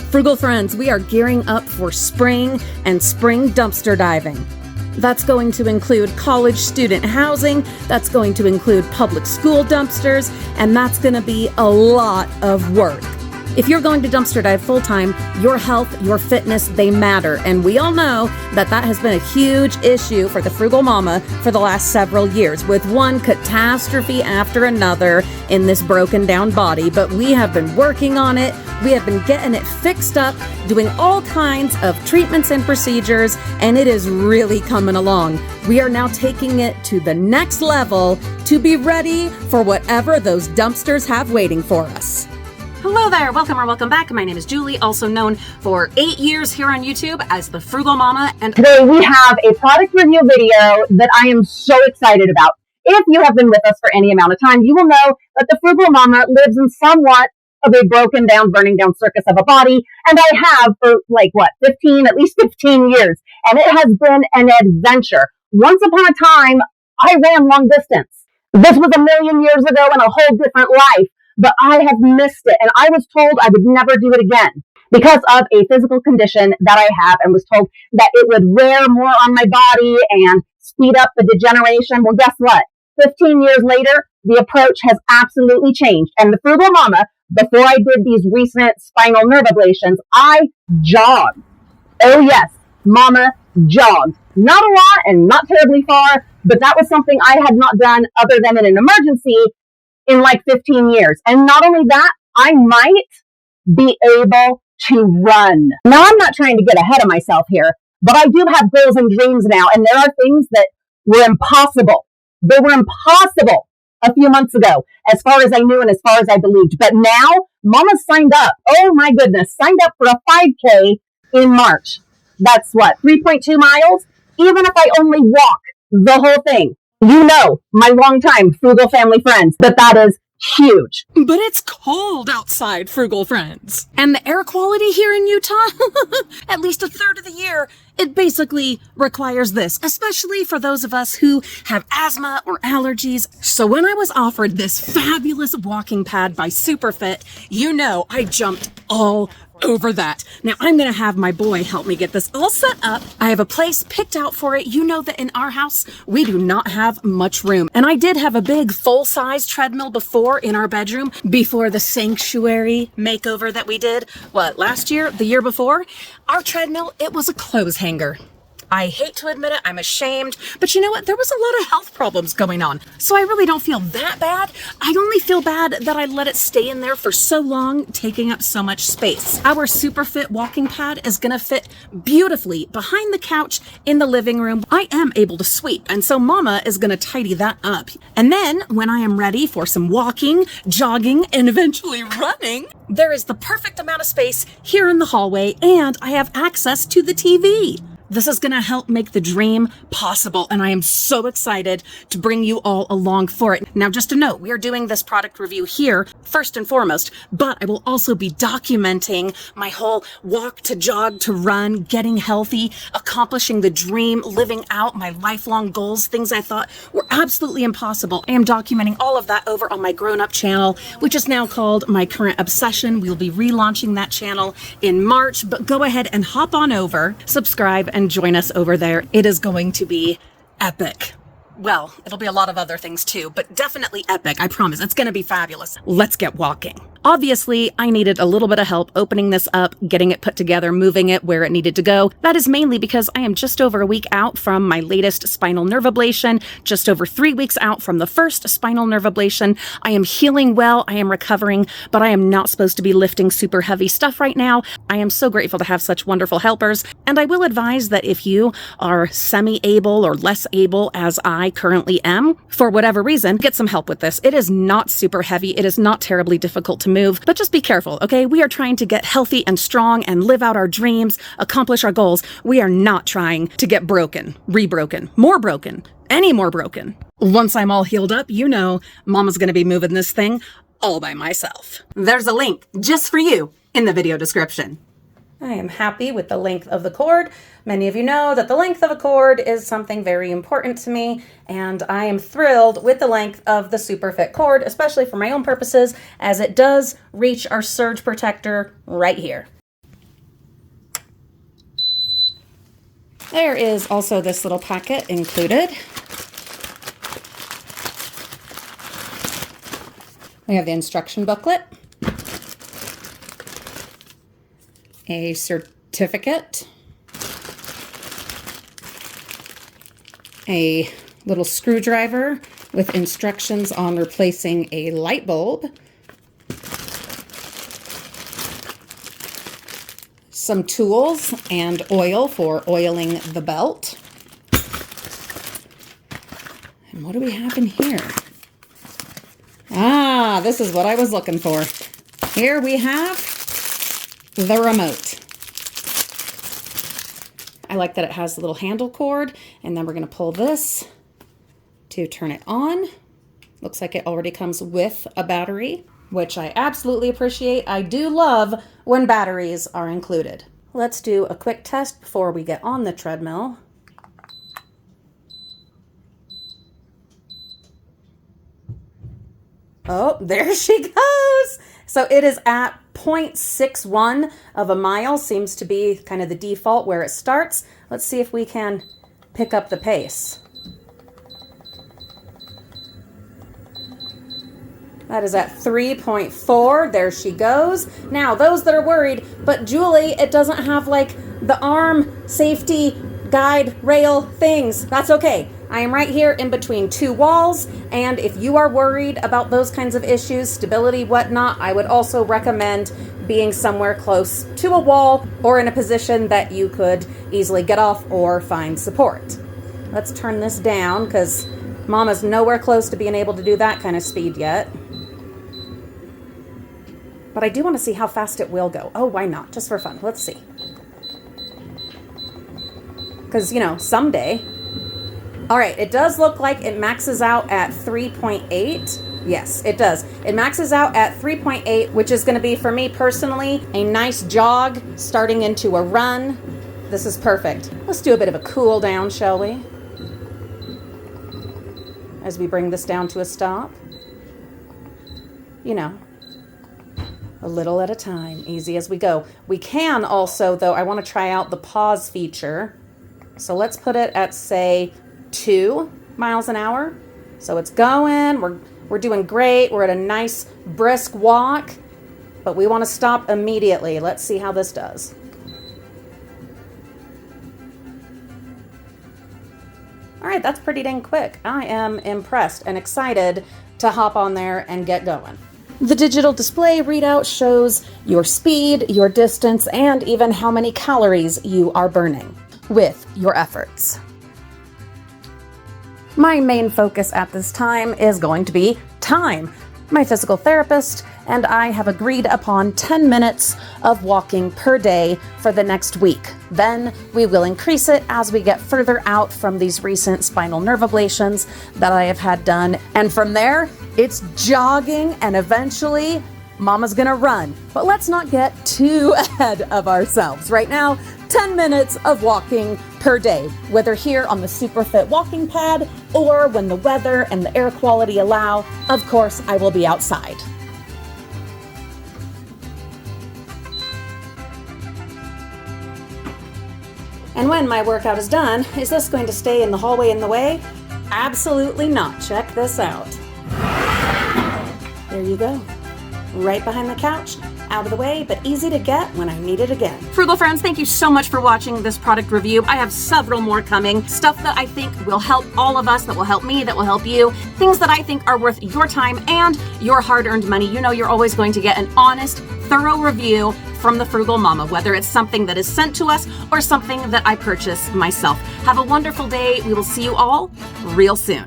Frugal friends, we are gearing up for spring and spring dumpster diving. That's going to include college student housing, that's going to include public school dumpsters, and that's going to be a lot of work. If you're going to dumpster dive full-time, your health, your fitness, they matter. And we all know that has been a huge issue for the Frugal Mama for the last several years, with one catastrophe after another in this broken down body. But we have been working on it. We have been getting it fixed up, doing all kinds of treatments and procedures, and it is really coming along. We are now taking it to the next level to be ready for whatever those dumpsters have waiting for us. Hello there, welcome or welcome back. My name is Julie, also known for 8 years here on YouTube as the Frugal Mama. And today we have a product review video that I am so excited about. If you have been with us for any amount of time, you will know that the Frugal Mama lives in somewhat of a broken down, burning down circus of a body. And I have for at least 15 years. And it has been an adventure. Once upon a time, I ran long distance. This was a million years ago in a whole different life. But I have missed it, and I was told I would never do it again because of a physical condition that I have, and was told that it would wear more on my body and speed up the degeneration. Well, guess what? 15 years later, the approach has absolutely changed. And the Frugal Mama, before I did these recent spinal nerve ablations, I jogged. Oh yes, Mama jogged. Not a lot and not terribly far, but that was something I had not done other than in an emergency in 15 years. And not only that, I might be able to run. Now, I'm not trying to get ahead of myself here, but I do have goals and dreams now. And there are things that were impossible. They were impossible a few months ago, as far as I knew and as far as I believed. But now, Mama signed up. Oh my goodness, signed up for a 5K in March. That's 3.2 miles? Even if I only walk the whole thing. You know, my longtime Frugal Family friends, that is huge. But it's cold outside, Frugal friends. And the air quality here in Utah, at least a third of the year, it basically requires this, especially for those of us who have asthma or allergies. So when I was offered this fabulous walking pad by SUPERFIT, you know I jumped all over that. Now I'm going to have my boy help me get this all set up. I have a place picked out for it. You know that in our house, we do not have much room. And I did have a big full-size treadmill before in our bedroom, before the sanctuary makeover that we did, last year, the year before. Our treadmill, it was a clothes hanger. I hate to admit it, I'm ashamed, but you know what? There was a lot of health problems going on. So I really don't feel that bad. I only feel bad that I let it stay in there for so long, taking up so much space. Our SUPERFIT walking pad is gonna fit beautifully behind the couch in the living room. I am able to sweep, and so Mama is gonna tidy that up. And then when I am ready for some walking, jogging, and eventually running, there is the perfect amount of space here in the hallway, and I have access to the TV. This is going to help make the dream possible, and I am so excited to bring you all along for it. Now, just a note, we are doing this product review here first and foremost, but I will also be documenting my whole walk to jog to run, getting healthy, accomplishing the dream, living out my lifelong goals, things I thought were absolutely impossible. I am documenting all of that over on my grown-up channel, which is now called My Current Obsession. We'll be relaunching that channel in March, but go ahead and hop on over, subscribe, and join us over there. It is going to be epic. Well, it'll be a lot of other things too, but definitely epic. I promise. It's going to be fabulous. Let's get walking. Obviously, I needed a little bit of help opening this up, getting it put together, moving it where it needed to go. That is mainly because I am just over a week out from my latest spinal nerve ablation, just over 3 weeks out from the first spinal nerve ablation. I am healing well, I am recovering, but I am not supposed to be lifting super heavy stuff right now. I am so grateful to have such wonderful helpers, and I will advise that if you are semi-able or less able, as I currently am, for whatever reason, get some help with this. It is not super heavy, it is not terribly difficult to move, but just be careful, okay? We are trying to get healthy and strong and live out our dreams, accomplish our goals. We are not trying to get broken, rebroken, more broken, any more broken. Once I'm all healed up, you know Mama's gonna be moving this thing all by myself. There's a link just for you in the video description. I am happy with the length of the cord. Many of you know that the length of a cord is something very important to me, and I am thrilled with the length of the SUPERFIT cord, especially for my own purposes, as it does reach our surge protector right here. There is also this little packet included. We have the instruction booklet, a certificate, a little screwdriver with instructions on replacing a light bulb, some tools and oil for oiling the belt. And what do we have in here? Ah, this is what I was looking for. Here we have the remote. I like that it has the little handle cord, and then we're going to pull this to turn it on. Looks like it already comes with a battery, which I absolutely appreciate. I do love when batteries are included. Let's do a quick test before we get on the treadmill. Oh, there she goes. So it is at 0.61 of a mile, seems to be kind of the default where it starts. Let's see if we can pick up the pace. That is at 3.4. There she goes. Now, those that are worried, but Julie, it doesn't have like the arm safety guide rail things. That's okay. I am right here in between two walls, and if you are worried about those kinds of issues, stability, whatnot, I would also recommend being somewhere close to a wall or in a position that you could easily get off or find support. Let's turn this down because Mama's nowhere close to being able to do that kind of speed yet. But I do want to see how fast it will go. Oh, why not? Just for fun. Let's see. Because, you know, someday. All right, it does look like it maxes out at 3.8. Yes, it does. It maxes out at 3.8, which is going to be, for me personally, a nice jog starting into a run. This is perfect. Let's do a bit of a cool down, shall we? As we bring this down to a stop. You know, a little at a time, easy as we go. We can also, though, I want to try out the pause feature. So let's put it at, say, 2 miles an hour. So it's going, we're doing great. We're at a nice brisk walk, but we want to stop immediately. Let's see how this does. All right, that's pretty dang quick. I am impressed and excited to hop on there and get going. The digital display readout shows your speed, your distance, and even how many calories you are burning with your efforts. My main focus at this time is going to be time. My physical therapist and I have agreed upon 10 minutes of walking per day for the next week. Then we will increase it as we get further out from these recent spinal nerve ablations that I have had done. And from there, it's jogging, and eventually Mama's gonna run. But let's not get too ahead of ourselves. Right now, 10 minutes of walking per day, whether here on the SUPERFIT walking pad or when the weather and the air quality allow. Of course, I will be outside. And when my workout is done, is this going to stay in the hallway in the way? Absolutely not. Check this out. There you go. Right behind the couch, out of the way, but easy to get when I need it again. Frugal friends, thank you so much for watching this product review. I have several more coming. Stuff that I think will help all of us, that will help me, that will help you. Things that I think are worth your time and your hard-earned money. You know you're always going to get an honest, thorough review from the Frugal Mama, whether it's something that is sent to us or something that I purchase myself. Have a wonderful day. We will see you all real soon.